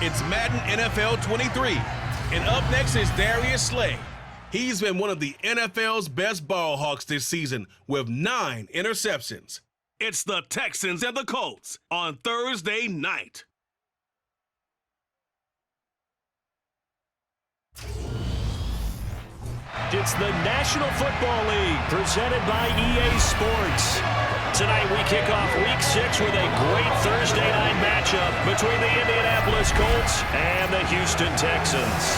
It's Madden NFL 23. And up next is Darius Slay. He's been one of the NFL's best ball hawks this season with 9 interceptions. It's the Texans and the Colts on Thursday night. It's the National Football League presented by EA Sports. Tonight we kick off Week 6 with a great Thursday night matchup between the Indianapolis Colts and the Houston Texans.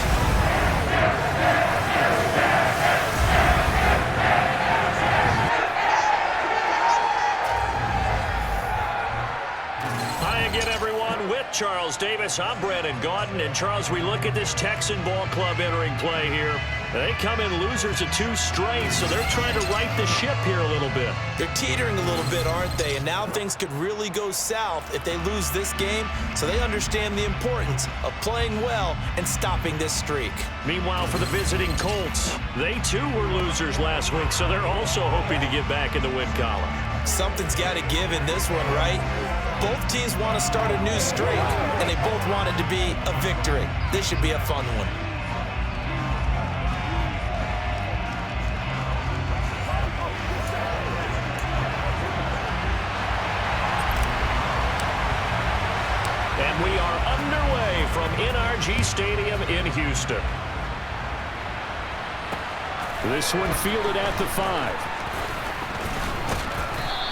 Hi again, everyone. With Charles Davis, I'm Brandon Gaudin. And Charles, we look at this Texan ball club entering play here. They come in losers of 2 straight, so they're trying to right the ship here a little bit. They're teetering a little bit, aren't they? And now things could really go south if they lose this game, so they understand the importance of playing well and stopping this streak. Meanwhile, for the visiting Colts, they too were losers last week, so they're also hoping to get back in the win column. Something's got to give in this one, right? Both teams want to start a new streak, and they both want it to be a victory. This should be a fun one. And we are underway from NRG Stadium in Houston. This one fielded at the 5.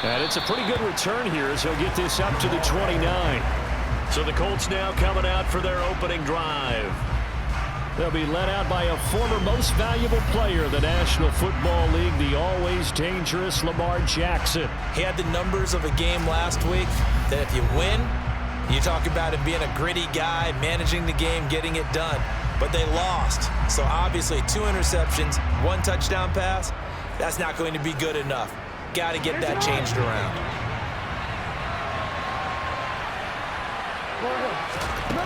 And it's a pretty good return here as he'll get this up to the 29. So the Colts now coming out for their opening drive. They'll be led out by a former most valuable player in the National Football League, the always dangerous Lamar Jackson. He had the numbers of a game last week that if you win, you talk about him being a gritty guy, managing the game, getting it done. But they lost. So obviously 2 interceptions, 1 touchdown pass, that's not going to be good enough. Got to get that changed around.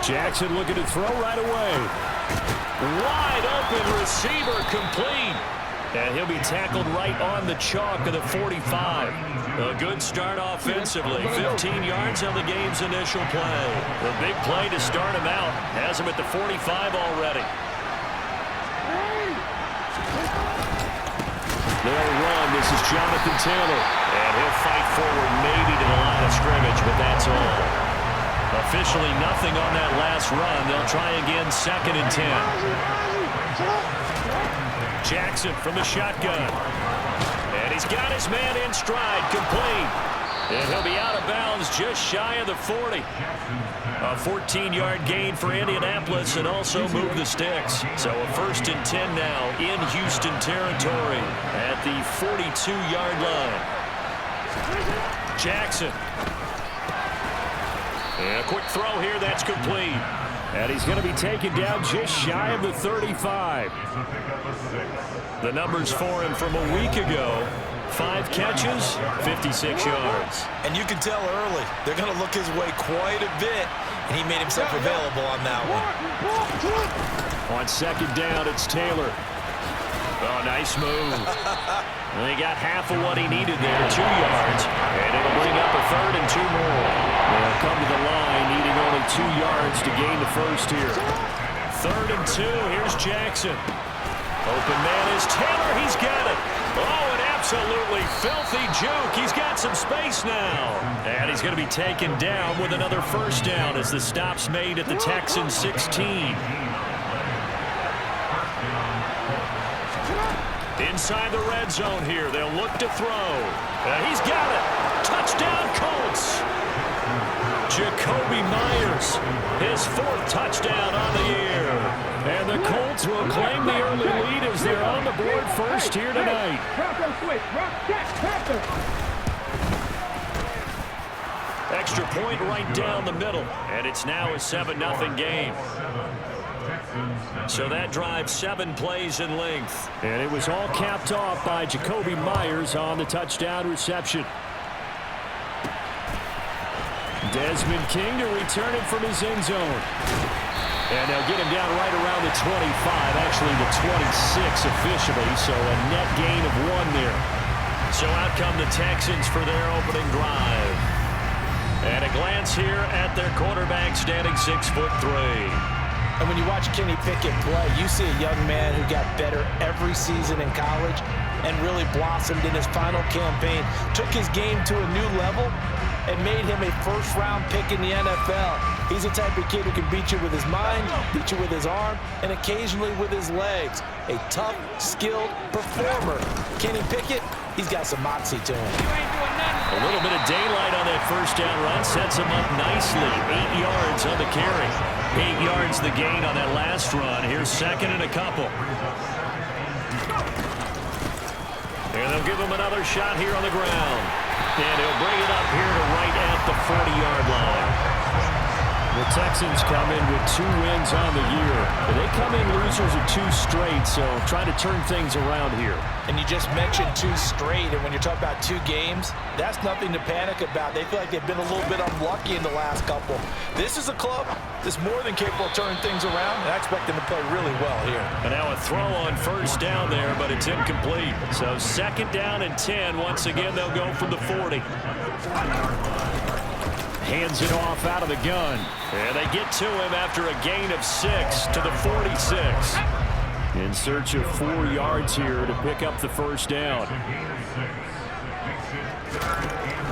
Jackson looking to throw right away. Wide open receiver complete. And he'll be tackled right on the chalk of the 45. A good start offensively. 15 yards on the game's initial play. The big play to start him out has him at the 45 already. They'll run. This is Jonathan Taylor. And he'll fight forward maybe to the line of scrimmage, but that's all. Officially nothing on that last run. They'll try again 2nd and 10. Jackson from the shotgun. And he's got his man in stride, complete. And he'll be out of bounds just shy of the 40. A 14-yard gain for Indianapolis and also move the sticks. So a 1st and 10 now in Houston territory at the 42-yard line. Jackson. And a quick throw here, that's complete. And he's going to be taken down just shy of the 35. The numbers for him from a week ago. 5 catches, 56 yards. And you can tell early, they're going to look his way quite a bit, and he made himself available on that one. On 2nd down, it's Taylor. Oh, nice move. And he got half of what he needed there, 2 yards. And it'll bring up a 3rd and 2 more. They'll come to the line, needing only 2 yards to gain the first here. 3rd and 2, here's Jackson. Open man is Taylor, he's got it. Oh, an absolutely filthy juke. He's got some space now. And he's going to be taken down with another 1st down as the stop's made at the Texans 16. Inside the red zone here, they'll look to throw. He's got it. Touchdown, Colts. Jacoby Myers, his 4th touchdown on the year. And the Colts will claim the early lead as they're on the board first here tonight. Extra point right down the middle, and it's now a 7-0 game. So that drive 7 plays in length. And it was all capped off by Jacoby Myers on the touchdown reception. Desmond King to return it from his end zone. And they'll get him down right around the 25, actually the 26 officially, so a net gain of 1 there. So out come the Texans for their opening drive. And a glance here at their quarterback standing 6'3". And when you watch Kenny Pickett play, you see a young man who got better every season in college and really blossomed in his final campaign, took his game to a new level, and made him a first-round pick in the NFL. He's the type of kid who can beat you with his mind, beat you with his arm, and occasionally with his legs. A tough, skilled performer. Kenny Pickett, he's got some moxie to him. A little bit of daylight on that first down run sets him up nicely. 8 yards on the carry. 8 yards the gain on that last run. Here's second and a couple. And they'll give him another shot here on the ground. And he'll bring it up here to right at the 40-yard line. The Texans come in with 2 wins on the year. But they come in losers of 2 straight, so try to turn things around here. And you just mentioned 2 straight, and when you're talking about 2 games, that's nothing to panic about. They feel like they've been a little bit unlucky in the last couple. This is a club that's more than capable of turning things around, and I expect them to play really well here. And now a throw on first down there, but it's incomplete. So second down and 10. Once again, they'll go from the 40. Hands it off out of the gun. And they get to him after a gain of 6 to the 46. In search of 4 yards here to pick up the first down.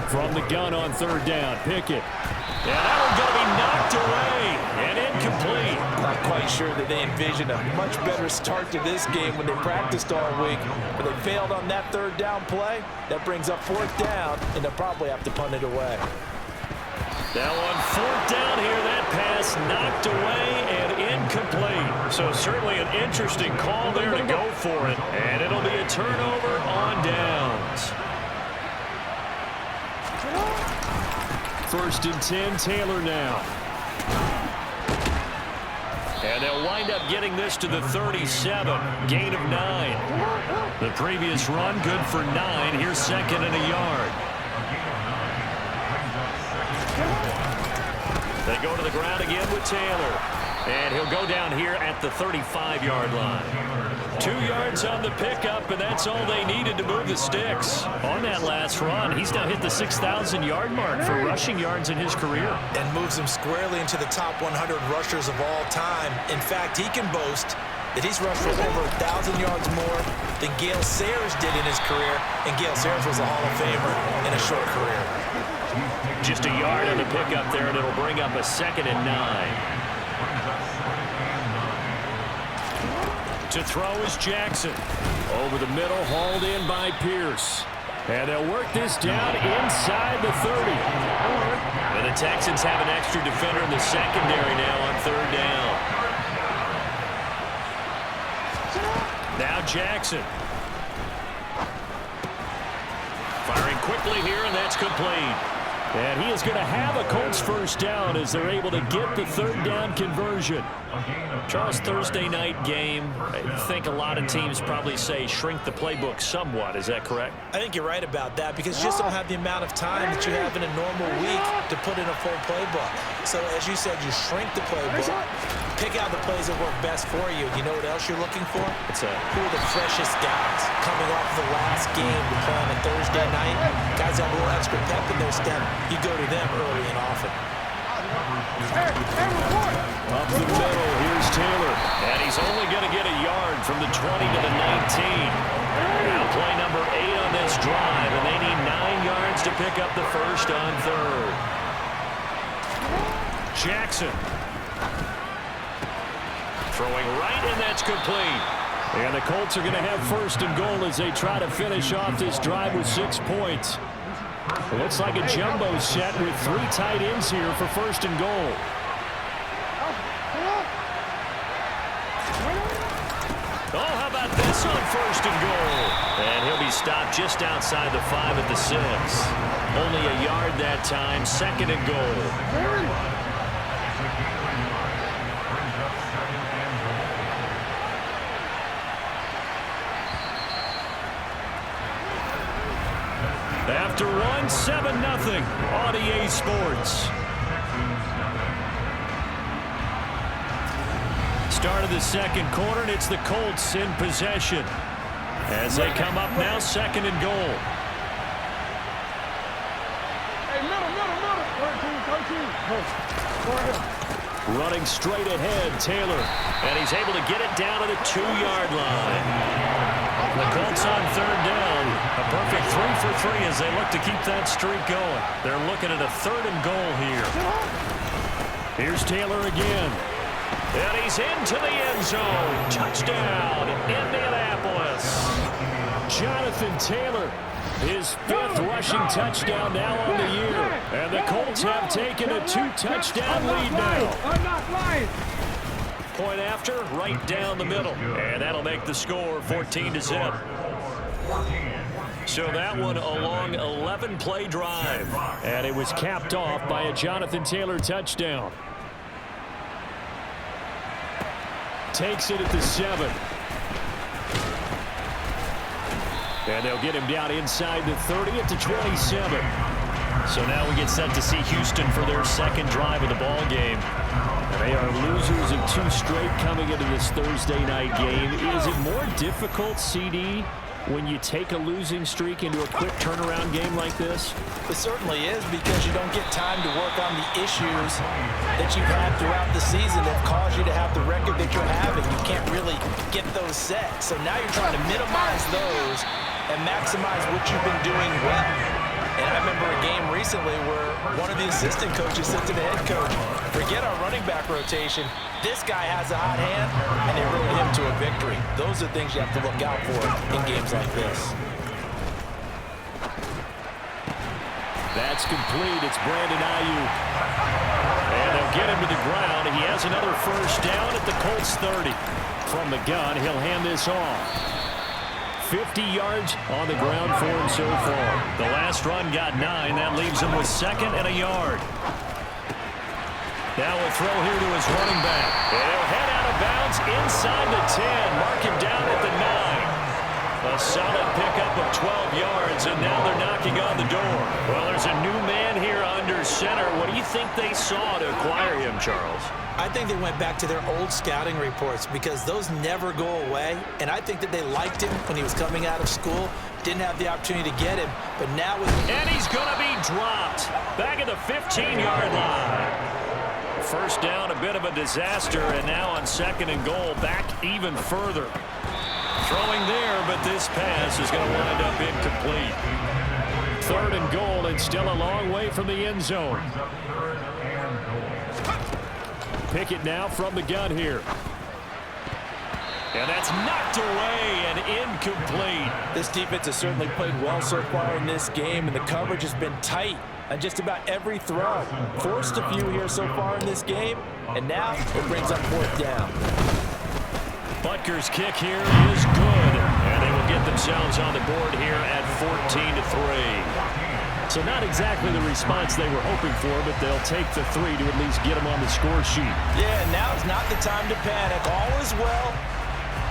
From the gun on third down, Pickett. And that one's going to be knocked away and incomplete. Not quite sure that they envisioned a much better start to this game when they practiced all week, but they failed on that third down play. That brings up fourth down, and they'll probably have to punt it away. That one fourth down here, that pass knocked away and incomplete. So certainly an interesting call there to go for it. And it'll be a turnover on downs. First and 10, Taylor now. And they'll wind up getting this to the 37, gain of 9. The previous run good for 9. Here's second and a yard. They go to the ground again with Taylor. And he'll go down here at the 35-yard line. 2 yards on the pickup, and that's all they needed to move the sticks. On that last run, he's now hit the 6,000-yard mark for rushing yards in his career. And moves him squarely into the top 100 rushers of all time. In fact, he can boast that he's rushed for over 1,000 yards more than Gale Sayers did in his career. And Gale Sayers was a Hall of Famer in a short career. Just a yard on the pickup there, and it'll bring up a second and 9. To throw is Jackson. Over the middle, hauled in by Pierce. And they'll work this down inside the 30. And the Texans have an extra defender in the secondary now on third down. Now Jackson. Firing quickly here, and that's complete. And he is going to have a Colts first down as they're able to get the third down conversion. Charles, Thursday night game, I think a lot of teams probably say shrink the playbook somewhat. Is that correct? I think you're right about that because you just don't have the amount of time that you have in a normal week to put in a full playbook. So as you said, you shrink the playbook, pick out the plays that work best for you. You know what else you're looking for? Who are the freshest guys coming off the last game to play on a Thursday night? Guys have a little extra pep in their step. You go to them early and often. Up the middle, here's Taylor. And he's only going to get a yard from the 20 to the 19. Now play number 8 on this drive, and they need 9 yards to pick up the first on third. Jackson. Throwing right, and that's complete. And the Colts are going to have first and goal as they try to finish off this drive with 6 points. It looks like a jumbo set with 3 tight ends here for first and goal. Oh, how about this on first and goal? And he'll be stopped just outside the 5 at the 6. Only a yard that time, second and goal. After one, 7-0 on EA Sports. Start of the second quarter, and it's the Colts in possession. As they come up now, second and goal. Hey, middle. Running straight ahead, Taylor. And he's able to get it down to the 2-yard line. The Colts on third down. A perfect 3 for 3 as they look to keep that streak going. They're looking at a 3rd and goal here. Here's Taylor again. And he's into the end zone. Touchdown, Indianapolis. Jonathan Taylor, his 5th rushing touchdown now on the year. And the Colts have taken a 2-touchdown lead now. I'm not lying. Point after, right down the middle. And that'll make the score 14-0. So that one a long 11-play drive. And it was capped off by a Jonathan Taylor touchdown. Takes it at the 7. And they'll get him down inside the 30 at the 27. So now we get set to see Houston for their 2nd drive of the ball game. They are losers of 2 straight coming into this Thursday night game. Is it more difficult, CD, when you take a losing streak into a quick turnaround game like this? It certainly is, because you don't get time to work on the issues that you've had throughout the season that cause you to have the record that you're having. You can't really get those set. So now you're trying to minimize those and maximize what you've been doing well. And I remember a game recently where one of the assistant coaches said to the head coach, forget our running back rotation. This guy has a hot hand, and they rode him to a victory. Those are things you have to look out for in games like this. That's complete. It's Brandon Ayuk. And they'll get him to the ground. He has another 1st down at the Colts 30. From the gun, he'll hand this off. 50 yards on the ground for him so far. The last run got 9. That leaves him with 2nd and a yard. Now a throw here to his running back. And he'll head out of bounds inside the 10. Mark him down at the 9. A solid pickup of 12 yards, and now they're knocking on the door. Well, there's a new man here under center. What do you think they saw to acquire him, Charles? I think they went back to their old scouting reports, because those never go away. And I think that they liked him when he was coming out of school. Didn't have the opportunity to get him, but now with... And he's going to be dropped back at the 15-yard line. 1st down, a bit of a disaster, and now on 2nd and goal, back even further. Throwing there, but this pass is going to wind up incomplete. 3rd and goal, and still a long way from the end zone. Pickett now from the gun here. And that's knocked away and incomplete. This defense has certainly played well so far in this game, and the coverage has been tight on just about every throw. Forced a few here so far in this game, and now it brings up 4th down. Butker's kick here is good, and they will get themselves on the board here at 14-3. So not exactly the response they were hoping for, but they'll take the 3 to at least get them on the score sheet. Yeah, now is not the time to panic. All is well,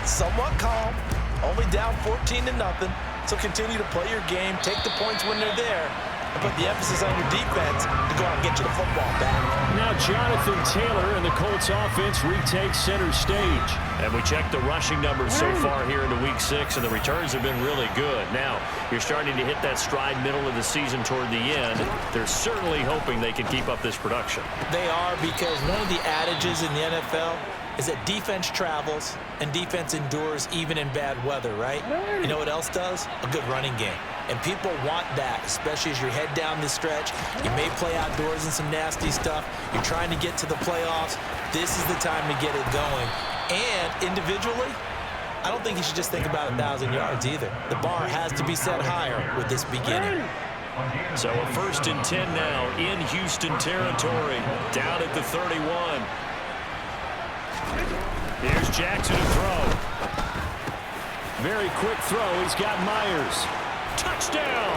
somewhat calm, only down 14-0. So continue to play your game, take the points when they're there, and put the emphasis on your defense to go out and get you the football back. Now Jonathan Taylor and the Colts offense retake center stage. And we checked the rushing numbers so far here into week 6, and the returns have been really good. Now, you're starting to hit that stride middle of the season toward the end. They're certainly hoping they can keep up this production. They are, because one of the adages in the NFL is that defense travels and defense endures even in bad weather, right? You know what else does? A good running game. And people want that, especially as you head down the stretch. You may play outdoors in some nasty stuff. You're trying to get to the playoffs. This is the time to get it going. And individually, I don't think you should just think about 1,000 yards either. The bar has to be set higher with this beginning. So a 1st and 10 now in Houston territory, down at the 31. Here's Jackson to throw. Very quick throw. He's got Myers. Touchdown!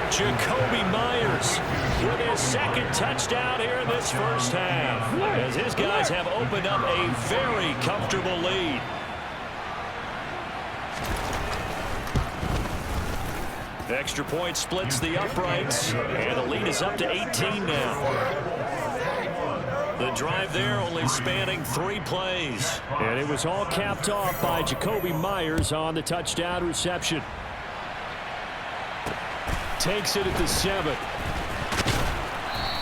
Jacoby Myers with his 2nd touchdown here in this 1st half, as his guys have opened up a very comfortable lead. Extra point splits the uprights, and the lead is up to 18 now. The drive there only spanning 3 plays. And it was all capped off by Jacoby Myers on the touchdown reception. Takes it at the 7.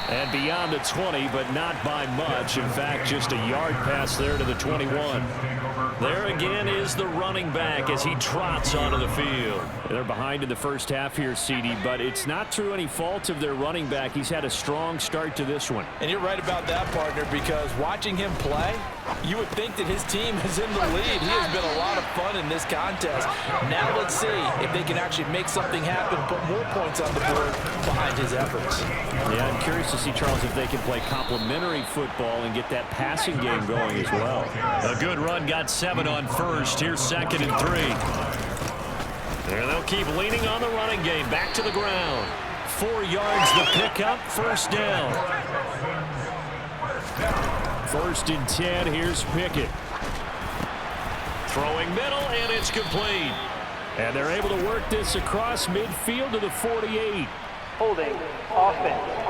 And beyond the 20, but not by much. In fact, just a yard pass there to the 21. There again is the running back as he trots onto the field. They're behind in the first half here, CD, but it's not through any fault of their running back. He's had a strong start to this one. And you're right about that, partner, because watching him play, you would think that his team is in the lead. He has been a lot of fun in this contest. Now let's see if they can actually make something happen, put more points on the board behind his efforts. Yeah, I'm curious to see, Charles, if they can play complementary football and get that passing game going as well. A good run got 7 on first. Here's 2nd and 3. And they'll keep leaning on the running game. Back to the ground. 4 yards the pickup. First down. 1st and 10. Here's Pickett. Throwing middle, and it's complete. And they're able to work this across midfield to the 48. Holding, offense.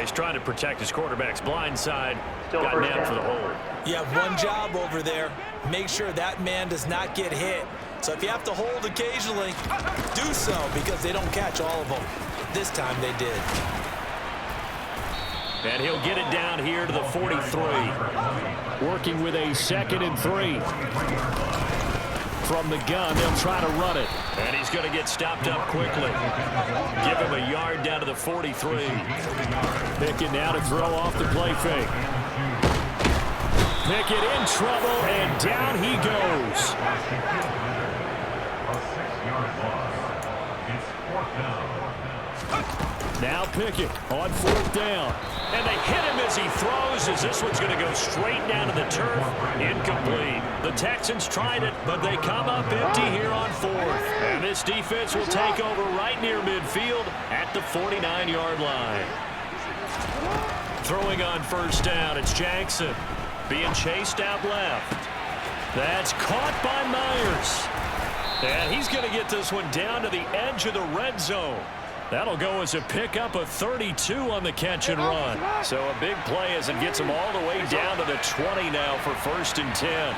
He's trying to protect his quarterback's blind side. Got nabbed for the hold. You have one job over there. Make sure that man does not get hit. So if you have to hold occasionally, do so, because they don't catch all of them. This time they did. And he'll get it down here to the 43. Working with a 2nd and 3. From the gun, they'll try to run it. And he's going to get stopped up quickly. Give him a yard down to the 43. Pickett now to throw off the play fake. Pickett in trouble, and down he goes. Now Pickett on 4th down. And they hit him as he throws, as this one's going to go straight down to the turf. Incomplete. The Texans tried it, but they come up empty here on 4th. And this defense will take over right near midfield at the 49-yard line. Throwing on 1st down, it's Jackson. Being chased out left. That's caught by Myers. And he's going to get this one down to the edge of the red zone. That'll go as a pickup of 32 on the catch and run. So a big play as it gets them all the way down to the 20 now for 1st and 10.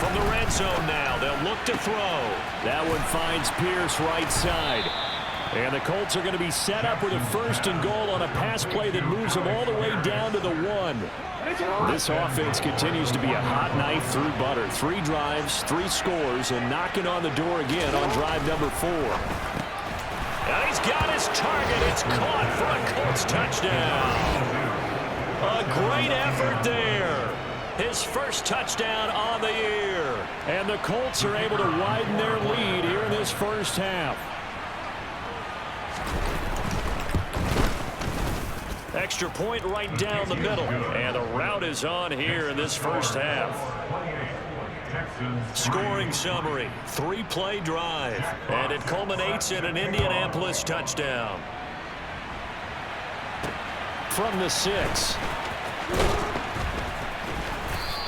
From the red zone now, they'll look to throw. That one finds Pierce right side. And the Colts are going to be set up with a 1st and goal on a pass play that moves them all the way down to the 1. This offense continues to be a hot knife through butter. 3 drives, 3 scores, and knocking on the door again on drive number 4. And he's got his target. It's caught for a Colts touchdown. A great effort there. His first touchdown on the year. And the Colts are able to widen their lead here in this first half. Extra point right down the middle. And the route is on here in this first half. Scoring summary, 3-play drive. And it culminates in an Indianapolis touchdown. From the 6.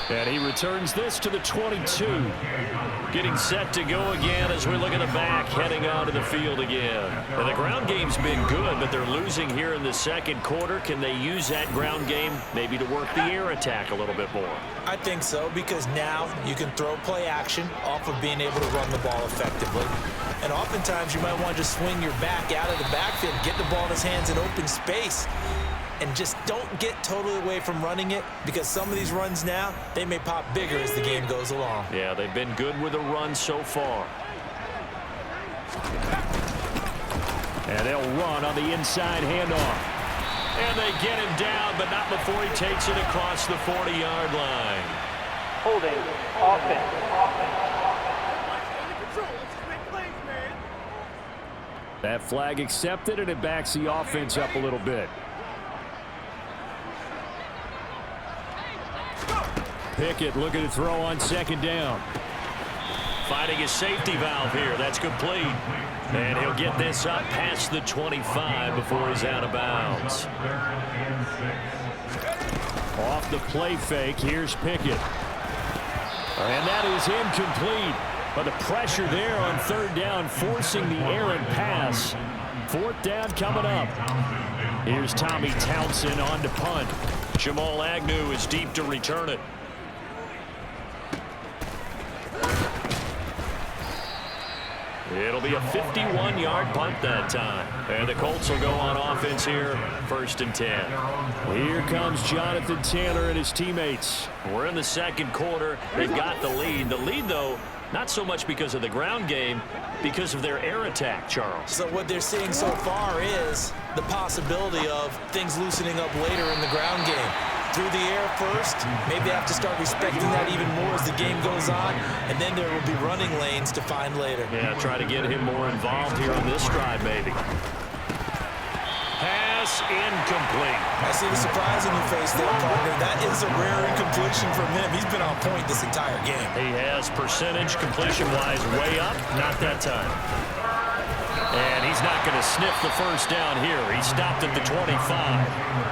And he returns this to the 22. Getting set to go again as we look at the back, heading onto the field again. And the ground game's been good, but they're losing here in the 2nd quarter. Can they use that ground game maybe to work the air attack a little bit more? I think so, because now you can throw play action off of being able to run the ball effectively. And oftentimes you might want to just swing your back out of the backfield, get the ball in his hands in open space. And just don't get totally away from running it, because some of these runs now, they may pop bigger as the game goes along. Yeah, they've been good with the run so far. And they'll run on the inside handoff. And they get him down, but not before he takes it across the 40-yard line. Holding, offense. That flag accepted, and it backs the offense up a little bit. Pickett looking to throw on 2nd down. Finding his safety valve here. That's complete. And he'll get this up past the 25 before he's out of bounds. Off the play fake, here's Pickett. And that is incomplete. But the pressure there on 3rd down, forcing the errant pass. 4th down coming up. Here's Tommy Townsend on to punt. Jamal Agnew is deep to return it. It'll be a 51-yard punt that time. And the Colts will go on offense here, 1st and 10. Here comes Jonathan Taylor and his teammates. We're in the second quarter. They've got the lead. The lead, though, not so much because of the ground game, because of their air attack, Charles. So what they're seeing so far is the possibility of things loosening up later in the ground game. Through the air first, maybe they have to start respecting that even more as the game goes on, and then there will be running lanes to find later. Yeah, try to get him more involved here on this drive, maybe. Pass incomplete. I see the surprise in your face there, partner. That is a rare incompletion from him. He's been on point this entire game. He has percentage completion-wise way up, not that time. And he's not going to sniff the first down here. He stopped at the 25.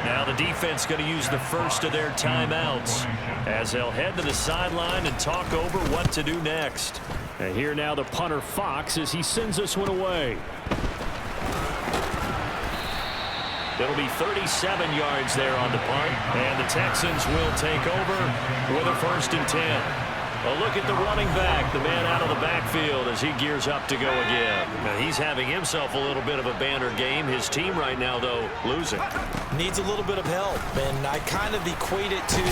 Now the defense going to use the first of their timeouts as they'll head to the sideline and talk over what to do next. And here now the punter Fox as he sends this one away. It'll be 37 yards there on the punt, and the Texans will take over with a 1st and 10. A look at the running back, the man out of the backfield as he gears up to go again. Now he's having himself a little bit of a banner game. His team right now, though, losing. Needs a little bit of help, and I kind of equate it to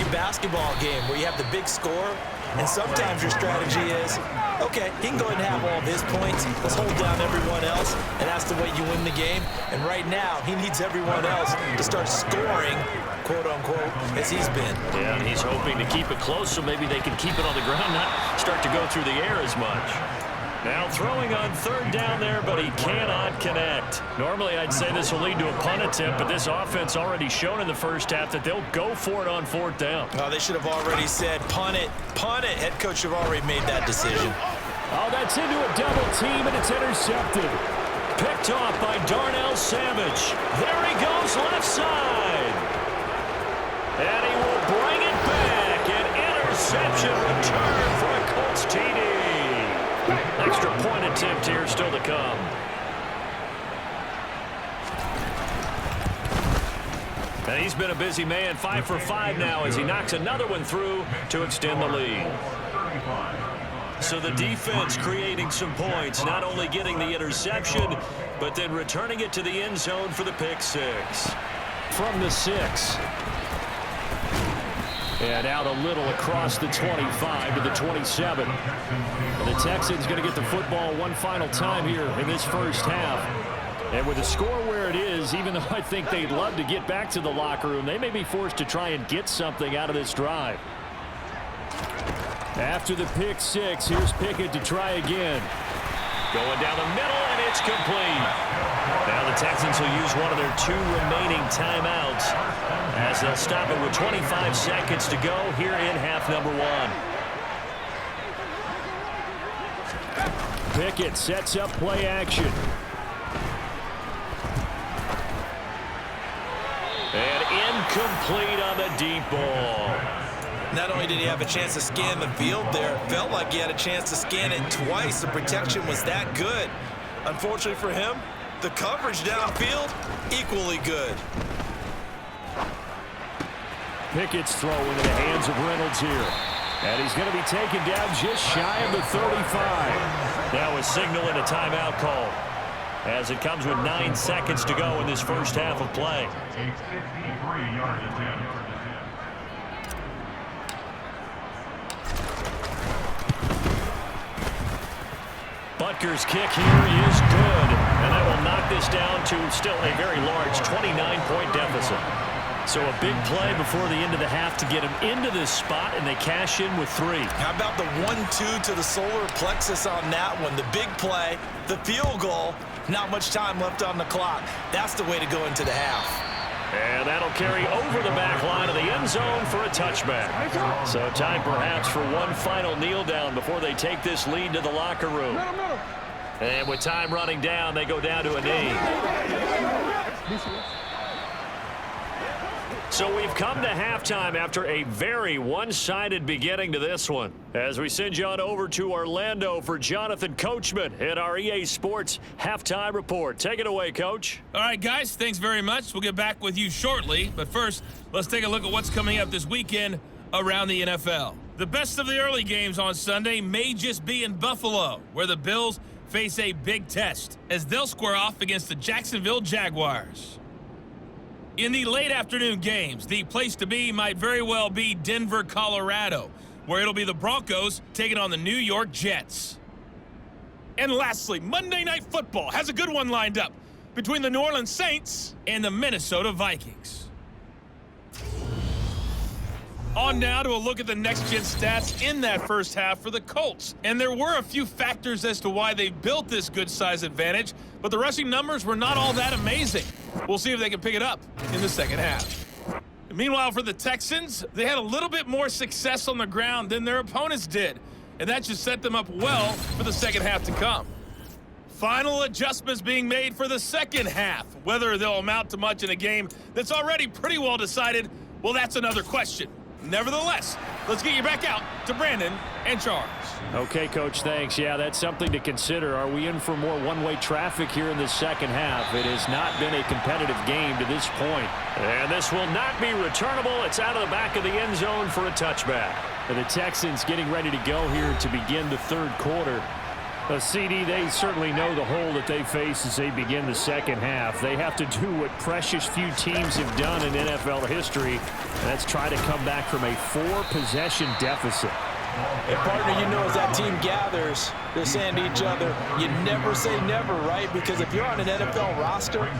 a basketball game where you have the big score, and sometimes your strategy is, okay, he can go ahead and have all of his points. Let's hold down everyone else, and that's the way you win the game. And right now, he needs everyone else to start scoring, quote-unquote, as he's been. Yeah, and he's hoping to keep it close so maybe they can keep it on the ground, not start to go through the air as much. Now throwing on 3rd down there, but he cannot connect. Normally I'd say this will lead to a punt attempt, but this offense already shown in the first half that they'll go for it on 4th down. Oh, they should have already said, punt it, punt it. Head coach should have already made that decision. Oh, that's into a double team, and it's intercepted. Picked off by Darnell Savage. There he goes, left side. And he will bring it back. An interception return for a Colts TD. Extra point attempt here still to come. And he's been a busy man, 5 for 5 now as he knocks another one through to extend the lead. So the defense creating some points, not only getting the interception, but then returning it to the end zone for the pick 6. From the 6. And out a little across the 25 to the 27. And the Texans going to get the football one final time here in this first half. And with the score where it is, even though I think they'd love to get back to the locker room, they may be forced to try and get something out of this drive. After the pick 6, here's Pickett to try again. Going down the middle, and it's complete. Now the Texans will use one of their 2 remaining timeouts as they'll stop it with 25 seconds to go here in half number 1. Pickett sets up play action. And incomplete on the deep ball. Not only did he have a chance to scan the field there, it felt like he had a chance to scan it twice. The protection was that good. Unfortunately for him, the coverage downfield, equally good. Pickett's throw into the hands of Reynolds here. And he's going to be taken down just shy of the 35. Now a signal and a timeout call as it comes with 9 seconds to go in this first half of play. Butker's kick here is good, and that will knock this down to still a very large 29-point deficit. So a big play before the end of the half to get him into this spot, and they cash in with 3. How about the 1-2 to the solar plexus on that one? The big play, the field goal, not much time left on the clock. That's the way to go into the half. And that'll carry over the back line of the end zone for a touchback. So time perhaps for one final kneel down before they take this lead to the locker room. And with time running down, they go down to a knee. So we've come to halftime after a very one-sided beginning to this one. As we send you on over to Orlando for Jonathan Coachman in our EA Sports Halftime Report. Take it away, Coach. All right, guys, thanks very much. We'll get back with you shortly. But first, let's take a look at what's coming up this weekend around the NFL. The best of the early games on Sunday may just be in Buffalo, where the Bills face a big test as they'll square off against the Jacksonville Jaguars. In the late afternoon games, the place to be might very well be Denver, Colorado, where it'll be the Broncos taking on the New York Jets. And lastly, Monday Night Football has a good one lined up between the New Orleans Saints and the Minnesota Vikings. On now to a look at the next-gen stats in that first half for the Colts. And there were a few factors as to why they built this good size advantage, but the rushing numbers were not all that amazing. We'll see if they can pick it up in the second half. Meanwhile, for the Texans, they had a little bit more success on the ground than their opponents did, and that should set them up well for the second half to come. Final adjustments being made for the second half. Whether they'll amount to much in a game that's already pretty well decided, well, that's another question. Nevertheless, let's get you back out to Brandon and Charles. Okay, Coach, thanks. Yeah, that's something to consider. Are we in for more one-way traffic here in the second half? It has not been a competitive game to this point. And this will not be returnable. It's out of the back of the end zone for a touchback. And the Texans getting ready to go here to begin the third quarter. CD, they certainly know the hole that they face as they begin the second half. They have to do what precious few teams have done in NFL history. That's try to come back from a 4-possession deficit. And partner, you know, as that team gathers, they're saying to each other, you never say never, right? Because if you're on an NFL roster,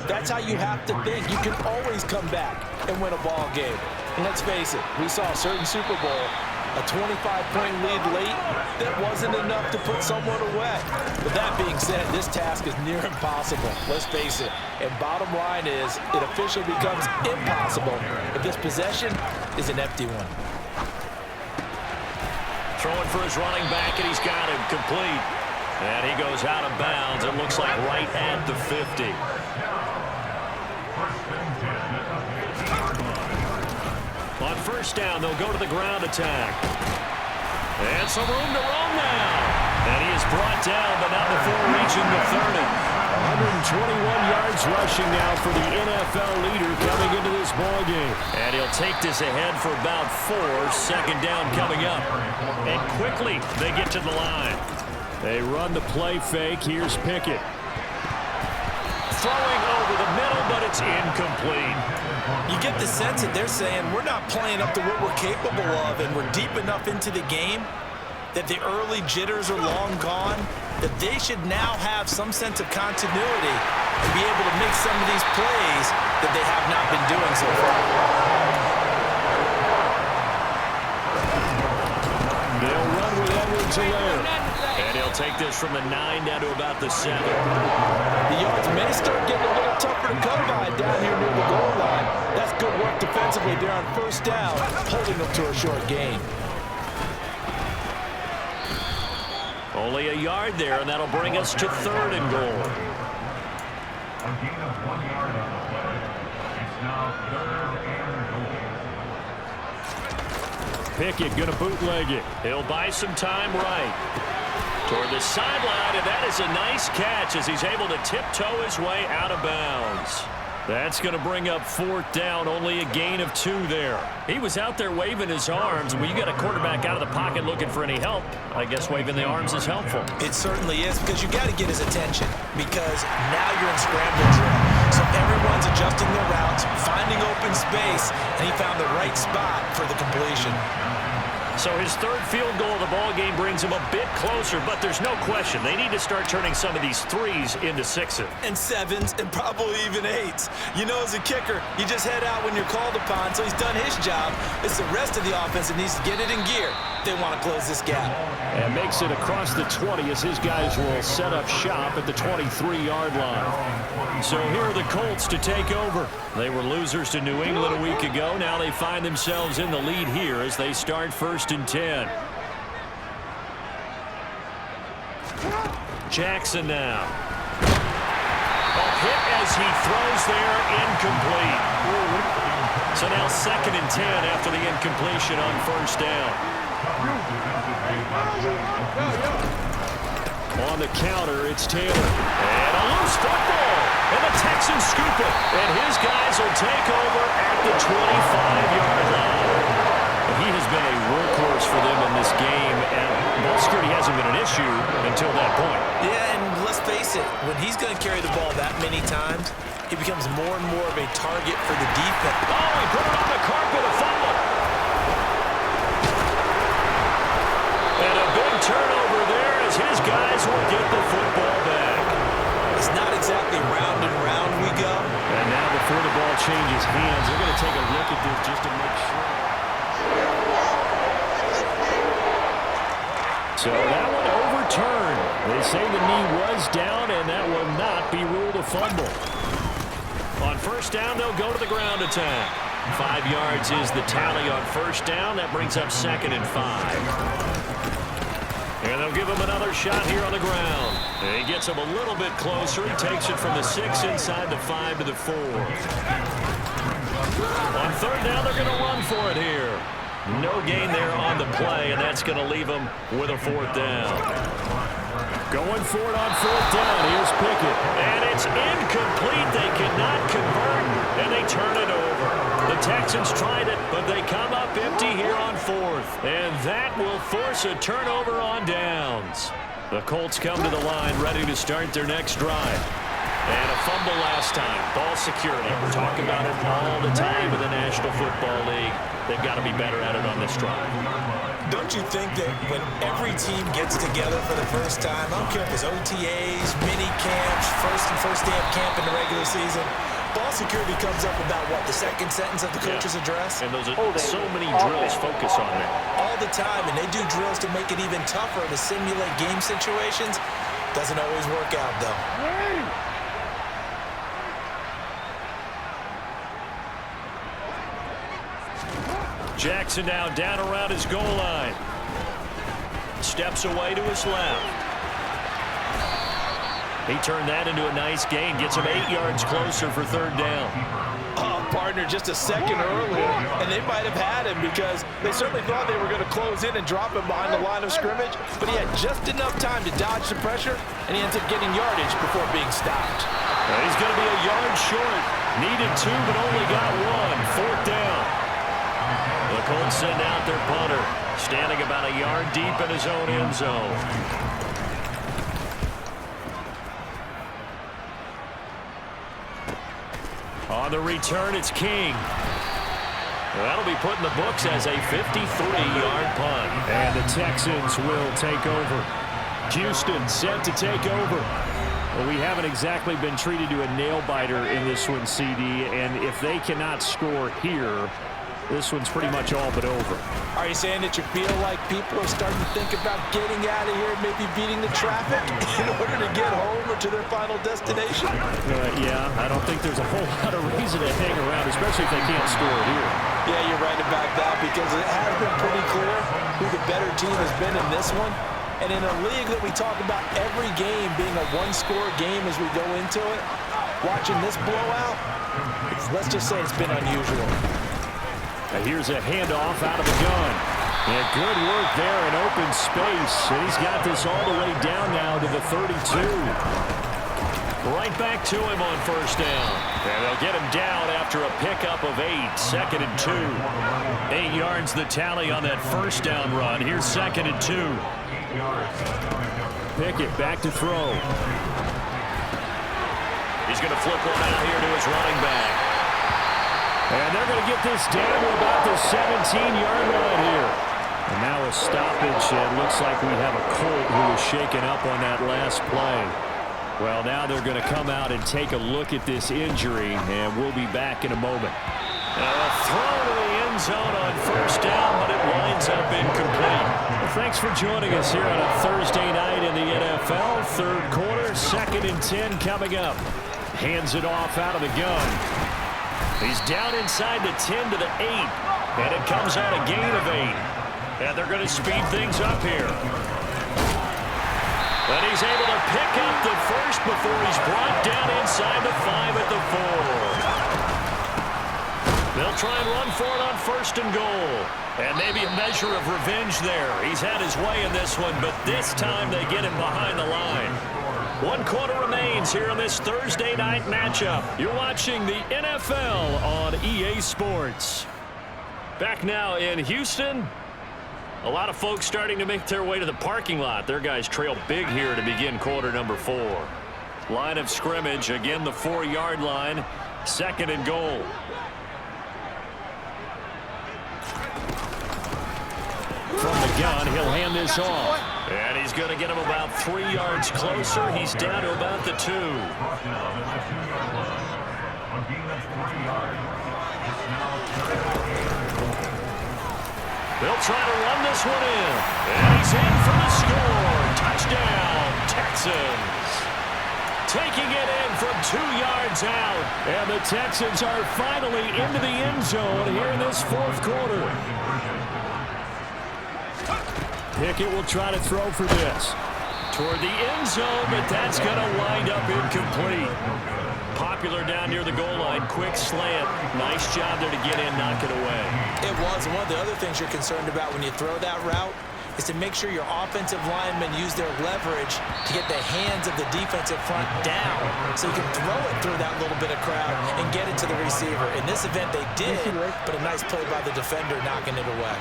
that's how you have to think. You can always come back and win a ball game. And let's face it, we saw a certain Super Bowl, a 25-point lead late, that wasn't enough to put someone away. But that being said, this task is near impossible. Let's face it. And bottom line is, it officially becomes impossible if this possession is an empty one. Throwing for his running back, and he's got him complete. And he goes out of bounds. It looks like right at the 50. On first down, they'll go to the ground attack. And some room to roam now. And he is brought down, but not before reaching the 30. 121 yards rushing now for the NFL leader coming into this ballgame. And he'll take this ahead for about 4. Second down coming up. And quickly they get to the line. They run the play fake. Here's Pickett. Throwing over the middle, but it's incomplete. You get the sense that they're saying we're not playing up to what we're capable of, and we're deep enough into the game that the early jitters are long gone, that they should now have some sense of continuity and be able to make some of these plays that they have not been doing so far. They'll run with Edwards there. And he'll take this from the 9 down to about the 7. The yards may start getting a little tougher to come by down here near the goal line. That's good work defensively there on first down, holding them to a short gain. Only a yard there, and that'll bring us to 3rd and goal. A gain of 1 yard on the play. It's now 3rd and goal. Pickett going to bootleg it. He'll buy some time right. Toward the sideline, and that is a nice catch as he's able to tiptoe his way out of bounds. That's going to bring up 4th down, only a gain of 2 there. He was out there waving his arms, and when you got a quarterback out of the pocket looking for any help, I guess waving the arms is helpful. It certainly is, because you got to get his attention, because now you're in scramble drill. So everyone's adjusting their routes, finding open space, and he found the right spot for the completion. So his 3rd field goal of the ball game brings him a bit closer, but there's no question they need to start turning some of these 3s into 6s. And 7s, and probably even 8s. You know, as a kicker, you just head out when you're called upon, so he's done his job. It's the rest of the offense that needs to get it in gear. They want to close this gap. And makes it across the 20 as his guys will set up shop at the 23-yard line. So here are the Colts to take over. They were losers to New England a week ago. Now they find themselves in the lead here as they start 1st and 10. Jackson now. A hit as he throws there, incomplete. So now 2nd and 10 after the incompletion on first down. On the counter, it's Taylor. And a loose football. And the Texans scoop it. And his guys will take over at the 25-yard line. He has been a workhorse for issue until that point. Yeah, and let's face it, when he's going to carry the ball that many times, he becomes more and more of a target for the defense. Oh, he put it on the carpet, a fumble. And a big turnover there as his guys will get the football back. It's not exactly round and round we go. And now before the ball changes hands, they're going to take a look at this just to make sure. So that one overturned. They say the knee was down, and that will not be ruled a fumble. On first down, they'll go to the ground attack. 5 yards is the tally on first down. That brings up 2nd and 5. And they'll give him another shot here on the ground. And he gets him a little bit closer. He takes it from the 6 inside the 5 to the 4. On third down, they're going to run for it here. No gain there on the play, and that's going to leave them with a 4th down. Going for it on 4th down. Here's Pickett. And it's incomplete. They cannot convert, and they turn it over. The Texans tried it, but they come up empty here on 4th. And that will force a turnover on downs. The Colts come to the line ready to start their next drive. And a fumble last time. Ball security. We're talking about it all the time in the National Football League. They've got to be better at it on this drive. Don't you think that when every team gets together for the first time, I don't care if it's OTAs, mini camps, first day of camp in the regular season, ball security comes up about, what, the second sentence of the coach's address? And those are so many drills focus on that. All the time, and they do drills to make it even tougher to simulate game situations. Doesn't always work out, though. Jackson now down around his goal line. Steps away to his left. He turned that into a nice gain. Gets him 8 yards closer for 3rd down. Partner, just a second earlier, and they might have had him because they certainly thought they were going to close in and drop him behind the line of scrimmage, but he had just enough time to dodge the pressure, and he ends up getting yardage before being stopped. He's going to be a yard short. Needed 2, but only got 1. 4th down. The Colts send out their punter, standing about a yard deep in his own end zone. On the return, it's King. That'll be put in the books as a 53-yard punt. And the Texans will take over. Houston set to take over. Well, we haven't exactly been treated to a nail-biter in this one, CD. And if they cannot score here, this one's pretty much all but over. Are you saying that you feel like people are starting to think about getting out of here, maybe beating the traffic in order to get home or to their final destination? Yeah, I don't think there's a whole lot of reason to hang around, especially if they can't score here. Yeah, you're right about that because it has been pretty clear who the better team has been in this one. And in a league that we talk about every game being a one-score game as we go into it, watching this blowout, let's just say it's been unusual. Here's a handoff out of the gun. And good work there in open space. And he's got this all the way down now to the 32. Right back to him on first down. And they'll get him down after a pickup of 8. 2nd and 2. 8 yards the tally on that first down run. Here's 2nd and 2. Pickett back to throw. He's going to flip one out here to his running back. And they're going to get this down to about the 17-yard line here. And now a stoppage. It looks like we have a Colt who was shaken up on that last play. Well, now they're going to come out and take a look at this injury, and we'll be back in a moment. A throw to the end zone on first down, but it winds up incomplete. Well, thanks for joining us here on a Thursday night in the NFL. 3rd quarter, 2nd and 10 coming up. Hands it off out of the gun. He's down inside the 10 to the 8, and it comes on a gain of 8. And they're going to speed things up here. And he's able to pick up the first before he's brought down inside the 5 at the 4. They'll try and run for it on 1st and goal. And maybe a measure of revenge there. He's had his way in this one, but this time they get him behind the line. 1 quarter remains here on this Thursday night matchup. You're watching the NFL on EA Sports. Back now in Houston. A lot of folks starting to make their way to the parking lot. Their guys trail big here to begin quarter number 4. Line of scrimmage, again the 4-yard line, 2nd and goal. From the gun, he'll hand this off. And he's going to get him about 3 yards closer. He's down to about the 2. They'll try to run this one in. And he's in for the score. Touchdown, Texans. Taking it in from 2 yards out. And the Texans are finally into the end zone here in this 4th quarter. Pickett will try to throw for this. Toward the end zone, but that's going to wind up incomplete. Popular down near the goal line. Quick slant. Nice job there to get in, knock it away. It was. One of the other things you're concerned about when you throw that route is to make sure your offensive linemen use their leverage to get the hands of the defensive front down so you can throw it through that little bit of crowd and get it to the receiver. In this event, they did, but a nice play by the defender knocking it away.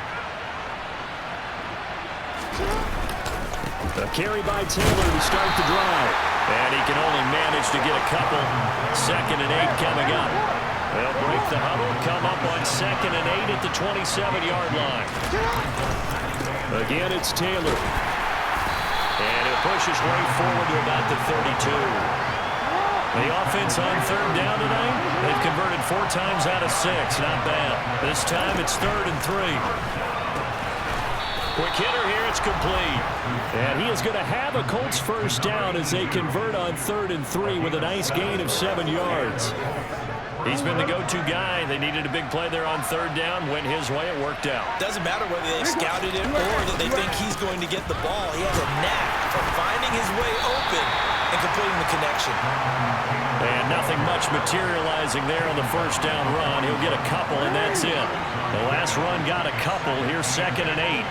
A carry by Taylor to start the drive. And he can only manage to get a couple. 2nd and 8 coming up. They'll break the huddle, come up on 2nd and 8 at the 27-yard line. Again, it's Taylor. And he'll push his way forward to about the 32. The offense on 3rd down tonight, they've converted 4 times out of 6. Not bad. This time it's 3rd and 3. Quick hitter here, it's complete. And he is going to have a Colts first down as they convert on 3rd and 3 with a nice gain of 7 yards. He's been the go-to guy. They needed a big play there on 3rd down. Went his way, it worked out. Doesn't matter whether they scouted it or that they think he's going to get the ball. He has a knack for finding his way open and completing the connection. And nothing much materializing there on the first down run. He'll get a couple, and that's it. The last run got a couple. Here's 2nd and 8.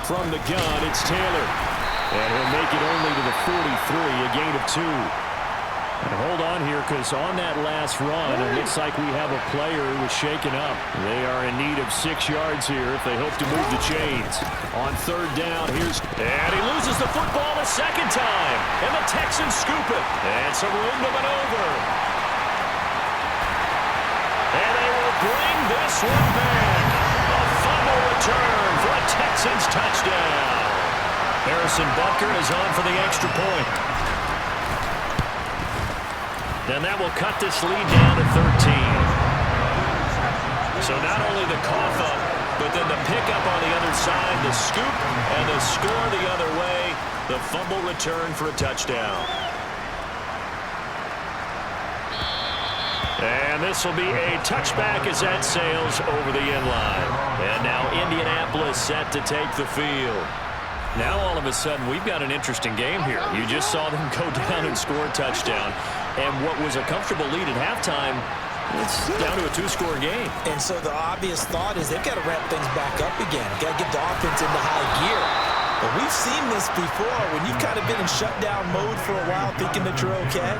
From the gun, it's Taylor. And he'll make it only to the 43, a gain of 2. And hold on here, because on that last run, it looks like we have a player who was shaken up. They are in need of 6 yards here if they hope to move the chains. On 3rd down, and he loses the football a 2nd time. And the Texans scoop it. And some room to maneuver. And they will bring this one back. A fumble return for a Texans touchdown. Harrison Butker is on for the extra point. And that will cut this lead down to 13. So not only the cough up, but then the pickup on the other side, the scoop, and the score the other way. The fumble return for a touchdown. And this will be a touchback as that sails over the end line. And now Indianapolis set to take the field. Now all of a sudden we've got an interesting game here. You just saw them go down and score a touchdown. And what was a comfortable lead at halftime, it's down to a 2-score game. And so the obvious thought is they've got to ramp things back up again. Got to get the offense into high gear. But we've seen this before. When you've kind of been in shutdown mode for a while thinking that you're okay,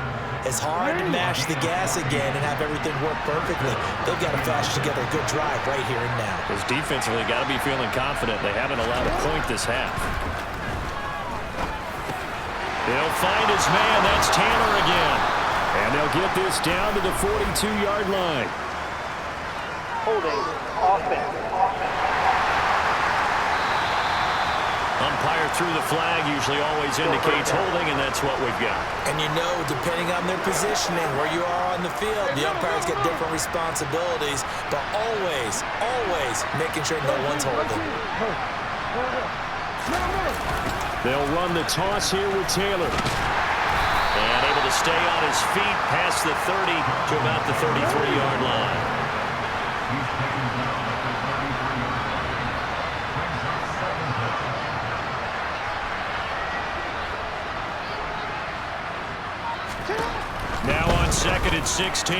it's hard to mash the gas again and have everything work perfectly. They've got to fashion together a good drive right here and now. Because defensively, got to be feeling confident. They haven't allowed a point this half. He'll find his man. That's Tanner again. And they'll get this down to the 42-yard line. Holding, offense. Umpire threw the flag, usually always indicates holding, and that's what we've got. And you know, depending on their positioning, where you are on the field, the umpires get different responsibilities, but always, always making sure no one's holding. They'll run the toss here with Taylor. And able to stay on his feet past the 30 to about the 33-yard line. Now on 2nd and 16.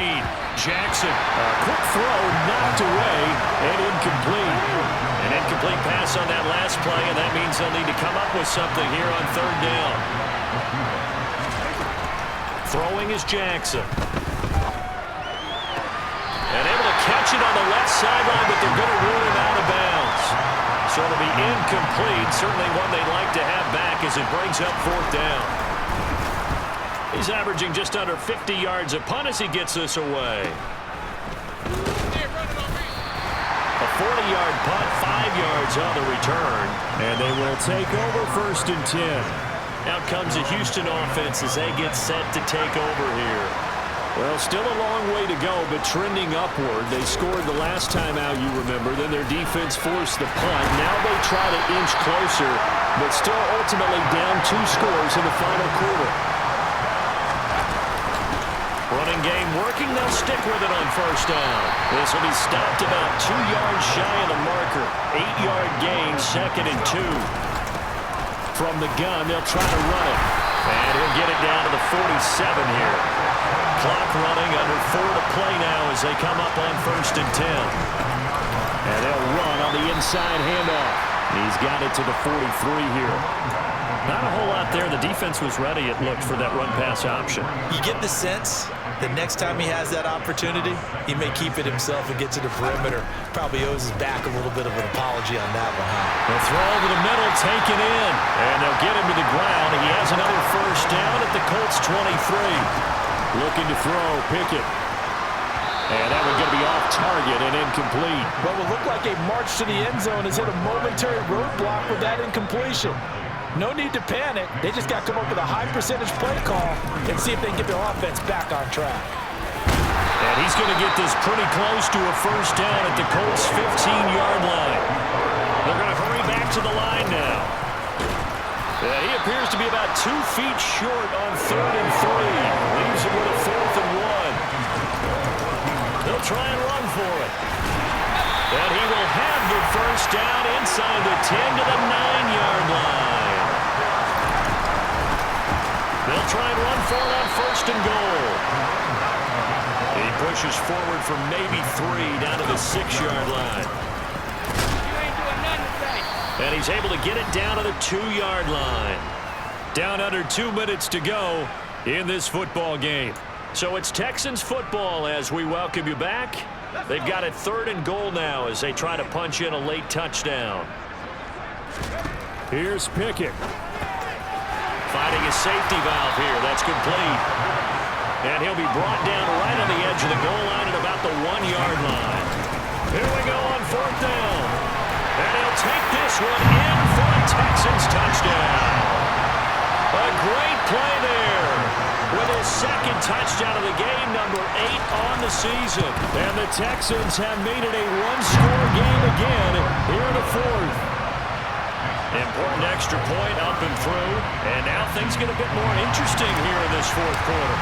Jackson, a quick throw knocked away and incomplete. An incomplete pass on that last play, and that means they'll need to come up with something here on 3rd down. Throwing is Jackson. And able to catch it on the left sideline, but they're going to rule him out of bounds. So it'll be incomplete. Certainly one they'd like to have back as it brings up 4th down. He's averaging just under 50 yards a punt as he gets this away. A 40-yard punt, 5 yards on the return. And they will take over 1st and 10. Out comes the Houston offense as they get set to take over here. Well, still a long way to go, but trending upward. They scored the last time out, you remember. Then their defense forced the punt. Now they try to inch closer, but still ultimately down 2 scores in the final quarter. Running game working. They'll stick with it on 1st down. This will be stopped about 2 yards shy of the marker. 8-yard gain, 2nd and 2. From the gun, they'll try to run it. And he'll get it down to the 47 here. Clock running, under 4 to play now as they come up on 1st and 10. And they'll run on the inside handoff. He's got it to the 43 here. Not a whole lot there. The defense was ready, it looked, for that run-pass option. You get the sense that next time he has that opportunity, he may keep it himself and get to the perimeter. Probably owes his back a little bit of an apology on that one, huh? The throw to the middle, taken in. And they'll get him to the ground. He has another 1st down at the Colts 23. Looking to throw, Pickett. And that one's going to be off target and incomplete. What will look like a march to the end zone has hit a momentary roadblock with that incompletion. No need to panic. They just got to come up with a high percentage play call and see if they can get their offense back on track. And he's going to get this pretty close to a 1st down at the Colts' 15-yard line. They're going to hurry back to the line now. He appears to be about 2 feet short on 3rd and 3. Leaves him with a 4th and 1. They'll try and run for it. And he will have the 1st down inside the 10 to the 9-yard line. They'll try and run for it on 1st and goal. He pushes forward for maybe 3 down to the 6-yard line. And he's able to get it down to the 2-yard line. Down under 2 minutes to go in this football game. So it's Texans football as we welcome you back. They've got it 3rd and goal now as they try to punch in a late touchdown. Here's Pickett. Finding a safety valve here. That's complete. And he'll be brought down right on the edge of the goal line at about the 1-yard line. Here we go on 4th down. And he'll take this one in for a Texans touchdown. A great play there with his 2nd touchdown of the game, number 8 on the season. And the Texans have made it a 1-score game again here in the 4th. Important extra point up and through. And now things get a bit more interesting here in this 4th quarter.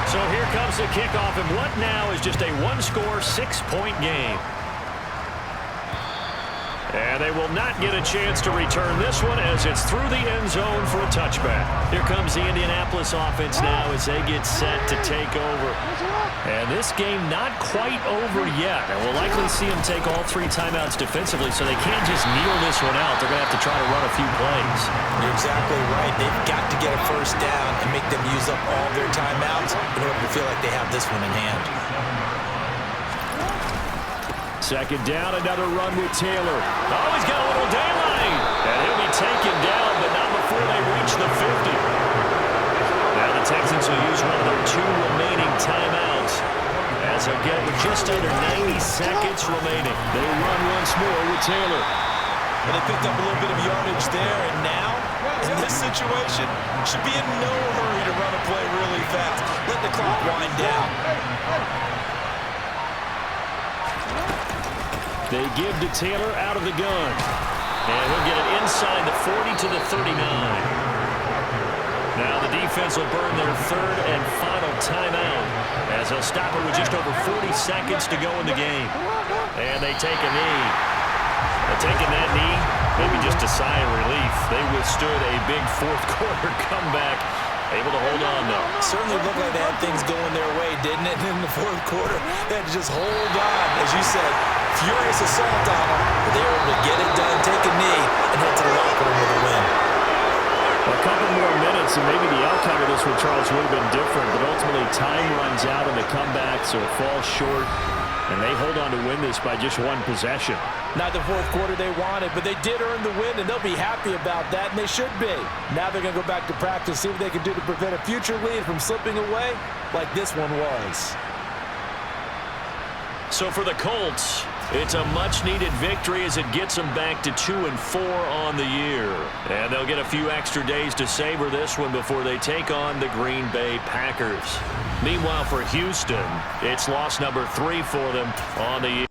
So here comes the kickoff, and what now is just a 1-score, 6-point game. And they will not get a chance to return this one as it's through the end zone for a touchback. Here comes the Indianapolis offense now as they get set to take over. And this game not quite over yet. And we'll likely see them take all 3 timeouts defensively, so they can't just kneel this one out. They're going to have to try to run a few plays. You're exactly right. They've got to get a 1st down and make them use up all their timeouts in order to feel like they have this one in hand. 2nd down, another run with Taylor. Oh, he's got a little daylight. And he'll be taken down, but not before they reach the 50. Now the Texans will use one of their 2 remaining timeouts as they'll get it with just under 90 seconds remaining. They run once more with Taylor. Well, they picked up a little bit of yardage there, and now, in this situation, should be in no hurry to run a play really fast. Let the clock wind down. They give to Taylor out of the gun. And he'll get it inside the 40 to the 39. Now the defense will burn their 3rd and final timeout as they'll stop it with just over 40 seconds to go in the game. And they take a knee. Taking that knee, maybe just a sigh of relief. They withstood a big 4th quarter comeback. Able to hold on, though. Certainly looked like they had things going their way, didn't it? In the 4th quarter, they had to just hold on. As you said, furious assault on them. But they were able to get it done, take a knee, and head to the locker room with a win. A couple more minutes, and maybe the outcome of this one, Charles, would have been different. But ultimately, time runs out in the comeback, so it falls short. And they hold on to win this by just one possession. Not the fourth quarter they wanted, but they did earn the win, and they'll be happy about that, and they should be. Now they're going to go back to practice, see what they can do to prevent a future lead from slipping away like this one was. So for the Colts, it's a much-needed victory as it gets them back to 2-4 on the year. And they'll get a few extra days to savor this one before they take on the Green Bay Packers. Meanwhile, for Houston, it's loss number 3 for them on the year.